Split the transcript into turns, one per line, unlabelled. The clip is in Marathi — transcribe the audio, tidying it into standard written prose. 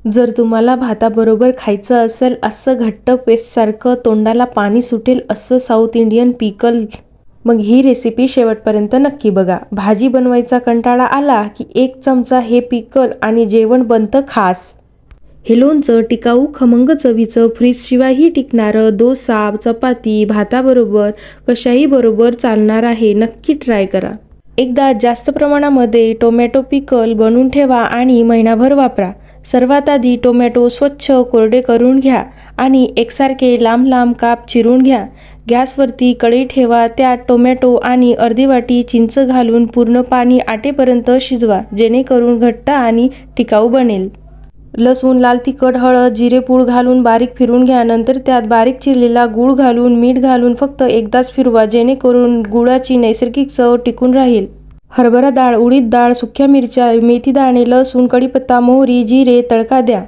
जर तुम्हाला भाताबरोबर खायचं असेल असं घट्ट पेस्टसारखं तोंडाला पाणी सुटेल असं साऊथ इंडियन पिकल, मग ही रेसिपी शेवटपर्यंत नक्की बघा. भाजी बनवायचा कंटाळा आला की 1 चमचा हे पिकल आणि जेवण बनतं खास. हे लोणचं टिकाऊ, खमंग चवीचं, फ्रीजशिवायही टिकणारं, डोसा, चपाती, भाताबरोबर कशाही बरोबर चालणार आहे. नक्की ट्राय करा. एकदा जास्त प्रमाणामध्ये टोमॅटो पिकल बनवून ठेवा आणि महिनाभर वापरा. सर्वात आधी टोमॅटो स्वच्छ कोरडे करून घ्या आणि एकसारखे लांब लांब काप चिरून घ्या. गॅसवरती कढई ठेवा. त्यात टोमॅटो आणि अर्धी वाटी चिंच घालून पूर्ण पाणी आटेपर्यंत शिजवा, जेणेकरून घट्ट आणि टिकाऊ बनेल. लसूण, लाल तिखट, हळद, जिरेपूड घालून बारीक फिरवून घ्या. नंतर त्यात बारीक चिरलेला गूळ घालून मीठ घालून फक्त एकदाच फिरवा, जेणेकरून गुळाची नैसर्गिक चव टिकून राहील. हरभरा डाळ, उडीद डाळ, सुक्या मिरच्या, मेथीदाणे, लसूण, कढीपत्ता, मोहरी, जिरे तडका द्या.